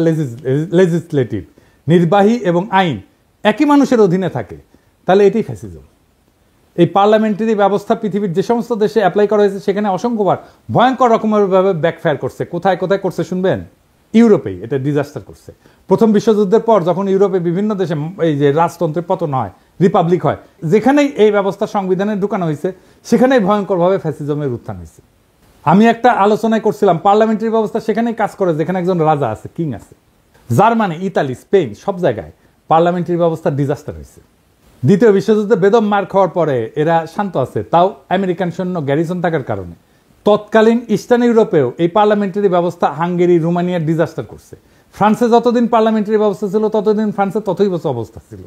লেজিসলেটিভ নির্বাহী এবং আইন একই মানুষের অধীনে থাকে তাহলে এটি ফ্যাসিজম। এই পার্লামেন্টারি ব্যবস্থা পৃথিবীর যে সমস্ত দেশে অ্যাপ্লাই করা হয়েছে সেখানে অসংখ্যবার ভয়ঙ্কর রকমের ভাবে ব্যাকফায়ার করছে। কোথায় কোথায় করছে শুনবেন? ইউরোপেই এটা ডিজাস্টার করছে। প্রথম বিশ্বযুদ্ধের পর যখন ইউরোপে বিভিন্ন দেশে এই যে রাজতন্ত্রের পতন হয়, রিপাবলিক হয়। যেখানেই এই ব্যবস্থা সংবিধানে ঢুকানো হয়েছে সেখানেই ভয়ঙ্করভাবে ফ্যাসিজমের উত্থান হয়েছে। আমি একটা আলোচনায় করছিলাম, পার্লামেন্টারি ব্যবস্থা সেখানেই কাজ করে যেখানে একজন রাজা আছে, কিং আছে। জার্মানি, ইতালি, স্পেন সব জায়গায় পার্লামেন্টারি ব্যবস্থা ডিজাস্টার হয়েছে। দ্বিতীয় বিশ্বযুদ্ধে বেদম মার খাওয়ার পরে এরা শান্ত আছে, তাও আমেরিকান সৈন্য গ্যারিসন থাকার কারণে। তৎকালীন ইস্টার্ন ইউরোপেও এই পার্লামেন্টারি ব্যবস্থা হাঙ্গেরি, রোমানিয়ার ডিজাস্টার করছে। ফ্রান্সে যতদিন পার্লামেন্টারি ব্যবস্থা ছিল ততদিন ফ্রান্সে ততই বছর অবস্থা ছিল,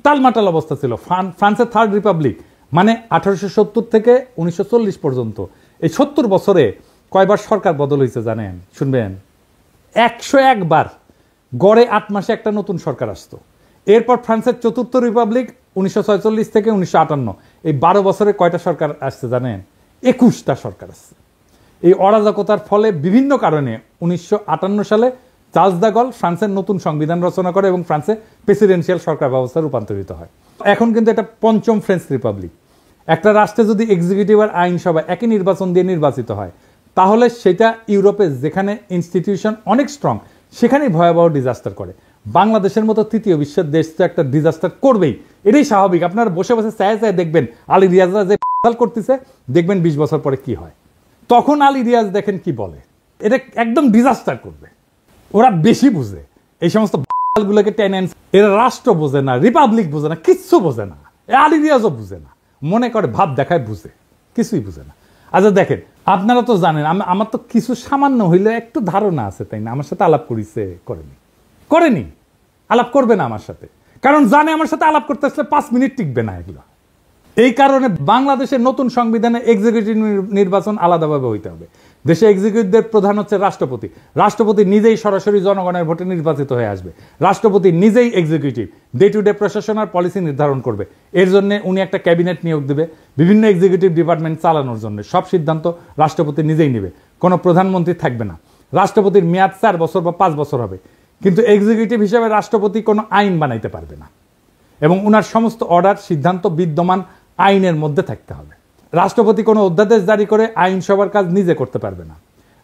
টালমাটাল অবস্থা ছিল। ফ্রান্সের থার্ড রিপাবলিক মানে 1870 থেকে 1940 পর্যন্ত, এই 70 বছরে কয়বার সরকার বদল হয়েছে জানেন? শুনবেন, 101 বার। গড়ে 8 মাসে একটা নতুন সরকার আসতো। এরপর ফ্রান্সের চতুর্থ রিপাবলিক 1946 থেকে 1958, এই 12 বছরে কয়টা সরকার আসছে জানেন? 21টা সরকার আসছে। এই অরাজকতার ফলে বিভিন্ন কারণে 1958 সালে চার্লস দ্য গল ফ্রান্সের নতুন সংবিধান রচনা করে এবং ফ্রান্সে প্রেসিডেন্সিয়াল সরকার ব্যবস্থা রূপান্তরিত হয়। এখন কিন্তু এটা পঞ্চম ফ্রেঞ্চ রিপাবলিক। একটা রাষ্ট্রে যদি এক্সিকিউটিভ আর আইনসভা একই নির্বাচন দিয়ে নির্বাচিত হয় তাহলে সেটা ইউরোপে যেখানে ইনস্টিটিউশন অনেক স্ট্রং সেখানেই ভয়াবহ ডিজাস্টার করে। বাংলাদেশের মতো তৃতীয় বিশ্বের দেশ তো একটা ডিজাস্টার করবেই, এটাই স্বাভাবিক। আপনারা বসে বসে চায় চায় দেখবেন আলী রিয়াজরা যে করতেছে, দেখবেন 20 বছর পরে কি হয়। তখন আলী রিয়াজ দেখেন কি বলে, এটা একদম ডিজাস্টার করবে। ওরা বেশি বুঝে এই সমস্ত গুলোকে টেনেন্স। এরা রাষ্ট্র বোঝে না, রিপাবলিক বোঝে না, কিচ্ছু বোঝে না। আলী রিয়াজও বুঝে না, মনে করে ভাব দেখায় বুঝে, কিছুই বুঝে না। আচ্ছা দেখেন, আপনারা তো জানেন আমার তো কিছু সামান্য হইলে একটু ধারণা আছে, তাই না? আমার সাথে আলাপ করেছে, করেনি, আলাপ করবে না আমার সাথে, কারণ জানে আমার সাথে আলাপ করতে আসলে 5 মিনিট টিকবে না এগুলো। এই কারণে বাংলাদেশের নতুন সংবিধানে এক্সিকিউটিভ নির্বাচন আলাদাভাবে হইতে হবে। দেশে এক্সিকিউটিভদের প্রধান হচ্ছে রাষ্ট্রপতি। রাষ্ট্রপতি নিজেই সরাসরি জনগণের ভোটে নির্বাচিত হয়ে আসবে। রাষ্ট্রপতি নিজেই এক্সিকিউটিভ, ডে টু ডে প্রশাসন আর পলিসি নির্ধারণ করবে। এর জন্য উনি একটা ক্যাবিনেট নিয়োগ দেবে বিভিন্ন এক্সিকিউটিভ ডিপার্টমেন্ট চালানোর জন্য। সব সিদ্ধান্ত রাষ্ট্রপতি নিজেই নেবে, কোনো প্রধানমন্ত্রী থাকবে না। রাষ্ট্রপতির মেয়াদ 4 বছর বা 5 বছর হবে, কিন্তু এক্সিকিউটিভ হিসেবে রাষ্ট্রপতি কোনো আইন বানাইতে পারবে না এবং উনার সমস্ত অর্ডার সিদ্ধান্ত বিদ্যমান আইনের মধ্যে থাকতে হবে। রাষ্ট্রপতি কোনো অধ্যাদেশ জারি করে আইনসভার কাজ নিজে করতে পারবে না।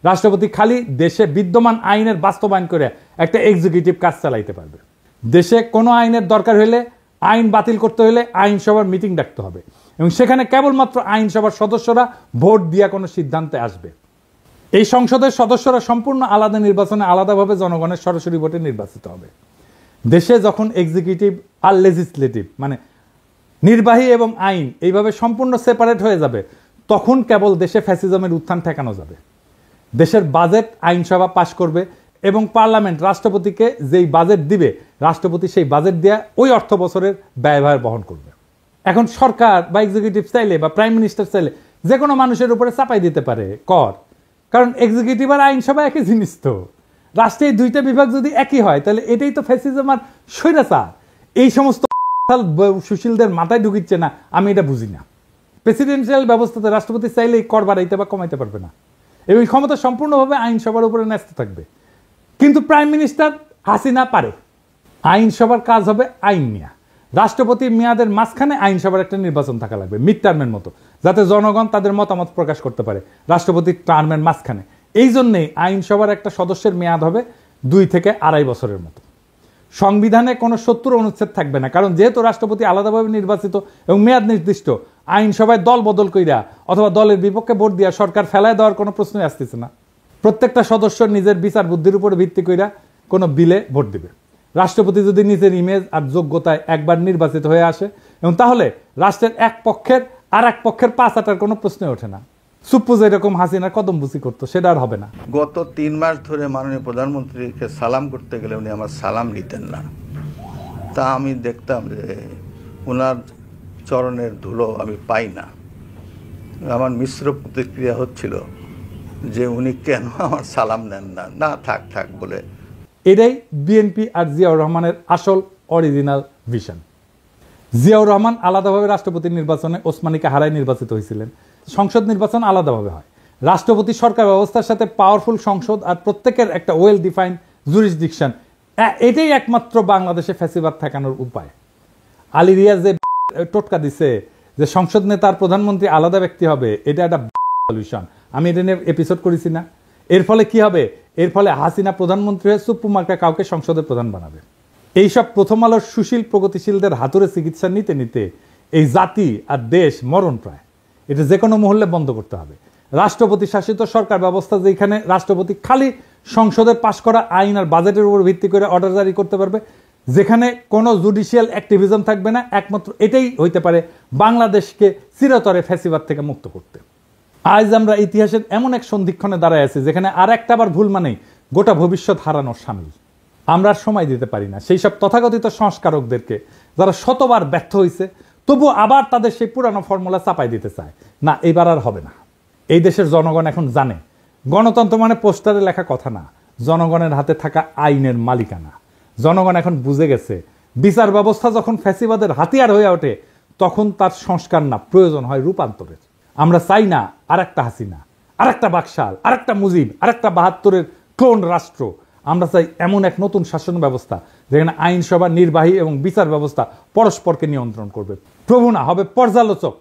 রাষ্ট্রপতি খালি দেশে বিদ্যমান আইনের বাস্তবায়ন করে একটা এক্সিকিউটিভ কাজ চালাইতে পারবে। দেশে কোনো আইনের দরকার হলে, আইন বাতিল করতে হলে আইনসভার মিটিং ডাকতে হবে এবং সেখানে কেবলমাত্র আইনসভার সদস্যরা ভোট দিয়া কোনো সিদ্ধান্তে আসবে। এই সংসদের সদস্যরা সম্পূর্ণ আলাদা নির্বাচনে আলাদাভাবে জনগণের সরাসরি ভোটে নির্বাচিত হবে। দেশে যখন এক্সিকিউটিভ আর লেজিসলেটিভ মানে নির্বাহী এবং আইন এইভাবে সম্পূর্ণ সেপারেট হয়ে যাবে, তখন কেবল দেশে ফ্যাসিজমের উত্থান ঠেকানো যাবে। দেশের বাজেট আইনসভা পাশ করবে এবং পার্লামেন্ট রাষ্ট্রপতিকে যেই বাজেট দিবে, রাষ্ট্রপতি সেই বাজেট দিয়ে ওই অর্থ বছরের ব্যয়ভার বহন করবে। এখন সরকার বা এক্সিকিউটিভ চাইলে বা প্রাইম মিনিস্টার চাইলে যে কোনো মানুষের উপরে চাপাই দিতে পারে কর, কারণ এক্সিকিউটিভ আর আইনসভা একই জিনিস। তো রাষ্ট্রের 2টা বিভাগ যদি একই হয় তাহলে এটাই তো ফ্যাসিজম আর স্বৈরাচার। এই সমস্ত সুশীলদের মাথায় ঢুকিচ্ছে না, আমি এটা বুঝি না। প্রেসিডেন্সিয়াল ব্যবস্থাতে রাষ্ট্রপতি চাইলেই কর বাড়াইতে বা কমাইতে পারবে না এবং ক্ষমতা সম্পূর্ণভাবে আইনসভার উপরে ন্যস্ত থাকবে। কিন্তু প্রাইম মিনিস্টার হাসিনা পারে। আইনসভার কাজ হবে আইন নিয়ে। রাষ্ট্রপতির মেয়াদের মাঝখানে আইনসভার একটা নির্বাচন থাকা লাগবে, মিড টার্মের মতো, যাতে জনগণ তাদের মতামত প্রকাশ করতে পারে রাষ্ট্রপতির টার্মের মাঝখানে। এই জন্যেই আইনসভার একটা সদস্যের মেয়াদ হবে 2 থেকে 2.5 বছরের মতো। সংবিধানে কোনো 70 অনুচ্ছেদ থাকবে না, কারণ যেহেতু রাষ্ট্রপতি আলাদাভাবে নির্বাচিত এবং মেয়াদ নির্দিষ্ট, আইনসভায় দল বদল কইরা অথবা দলের বিপক্ষে ভোট দিয়া সরকার ফেলায় দেওয়ার কোনো প্রশ্নই আসতেছে না। প্রত্যেকটা সদস্য নিজের বিচার বুদ্ধির উপরে ভিত্তি কইরা কোনো বিলে ভোট দিবে। রাষ্ট্রপতি যদি নিজের ইমেজ আর যোগ্যতায় একবার নির্বাচিত হয়ে আসে এবং তাহলে রাষ্ট্রের এক পক্ষের আর এক পক্ষের পাঁচ আটার কোনো প্রশ্নই ওঠে না। সুপ্পোজ এরকম হাসিনা কদমবুসি করতো, সেটা আর হবে না। গত 3 মাস ধরে মাননীয় প্রধানমন্ত্রীকে সালাম করতে গেলে উনি আমার সালাম নিতেন না। তা আমি দেখতাম যে ওনার চরণের ধুলো আমি পাই না। আমার মিশ্র প্রতিক্রিয়া হচ্ছিল যে উনি কেন আমার সালাম নেন না, না থাক থাক বলে। এটাই বিএনপি আর জিয়াউর রহমানের আসল অরিজিনাল ভিশন। জিয়াউর রহমান আলাদাভাবে রাষ্ট্রপতি নির্বাচনে ওসমানীকে হারায় নির্বাচিত হয়েছিলেন। সংসদ নির্বাচন আলাদাভাবে হয়। রাষ্ট্রপতি সরকার ব্যবস্থার সাথে পাওয়ারফুল সংসদ আর প্রত্যেকের একটা ওয়েল ডিফাইন্ড জুরিসডিকশন, এটাই একমাত্র বাংলাদেশে ফ্যাসিবাদ ঠেকানোর উপায়। আলী রিয়াজ যে টোটকা দিছে যে সংসদ নেতা আর প্রধানমন্ত্রী আলাদা ব্যক্তি হবে, এটা একটা সলিউশন। আমি এটা নিয়ে এপিসোড করেছি না? এর ফলে কি হবে? এর ফলে হাসিনা প্রধানমন্ত্রী হয়ে সুপ্রিম মার্কা কাউকে সংসদের প্রধান বানাবে। এইসব প্রথম আলোর সুশীল প্রগতিশীলদের হাতুড়ে চিকিৎসা নিতে নিতে এই জাতি আর দেশ মরণ প্রায়। এটা যে কোনো মহল্লে বন্ধ করতে হবে। রাষ্ট্রপতি শাসিত সরকার ব্যবস্থা, যেখানে রাষ্ট্রপতি খালি সংসদের পাশ করা আইন আর বাজেটের উপর ভিত্তি করে অর্ডার জারি করতে পারবে, যেখানে কোনো জুডিশিয়াল অ্যাক্টিভিজম থাকবে না, একমাত্র এটাই হইতে পারে বাংলাদেশকে চিরতরে ফ্যাসিবাদ থেকে মুক্ত করতে। আজ আমরা ইতিহাসের এমন এক সন্ধিক্ষণে দাঁড়ায় আছি যেখানে আর একটা বার ভুল মানেই গোটা ভবিষ্যৎ হারানোর সামিল। আমরা আর সময় দিতে পারি না সেই সব তথাকথিত সংস্কারকদেরকে যারা শতবার ব্যর্থ হয়েছে, তবু আবার তাদের সেই পুরানো ফর্মুলা চাপাই দিতে চায়। না, এবার আর হবে না। এই দেশের জনগণ এখন জানে গণতন্ত্র মানে পোস্টারে লেখা কথা না, জনগণের হাতে থাকা আইনের মালিকানা। জনগণ এখন বুঝে গেছে বিচার ব্যবস্থা যখন ফ্যাসিবাদের হাতিয়ার হয়ে ওঠে তখন তার সংস্কার না, প্রয়োজন হয় রূপান্তরের। আমরা চাই না আর একটা হাসিনা, আর একটা বাকশাল, আর একটা মুজিব, আর একটা ৭২-এর ক্লোন রাষ্ট্র। আমরা চাই এমন এক নতুন শাসন ব্যবস্থা যেখানে আইনসভা, নির্বাহী এবং বিচার ব্যবস্থা পরস্পরকে নিয়ন্ত্রণ করবে। প্রভু না, হবে পর্যালোচক,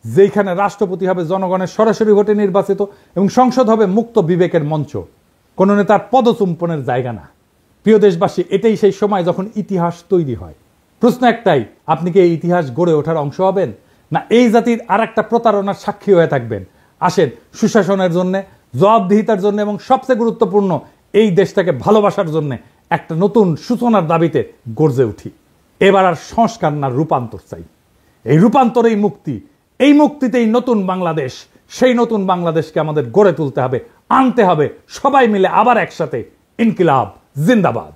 যেখানে রাষ্ট্রপতি হবে জনগণের সরাসরি ভোটে নির্বাচিত এবং সংসদ হবে মুক্ত বিবেকের মঞ্চ, কোনো নেতার পদচুম্বনের জায়গা না। প্রিয় দেশবাসী, এটাই সেই সময় যখন ইতিহাস তৈরি হয়। প্রশ্ন একটাই, আপনি কি এই ইতিহাস গড়ে ওঠার অংশ হবেন, না এই জাতির আর একটা প্রতারণার সাক্ষী হয়ে থাকবেন? আসেন সুশাসনের জন্য, জবাবদিহিতার জন্য এবং সবচেয়ে গুরুত্বপূর্ণ এই দেশটাকে ভালোবাসার জন্য একটা নতুন সূচনার দাবিতে গর্জে উঠি। এবার আর সংস্কার না, রূপান্তর চাই। এই রূপান্তরেই মুক্তি, এই মুক্তিতেই নতুন বাংলাদেশ। সেই নতুন বাংলাদেশকে আমাদের গড়ে তুলতে হবে, আনতে হবে সবাই মিলে আবার একসাথে। ইনকিলাব জিন্দাবাদ।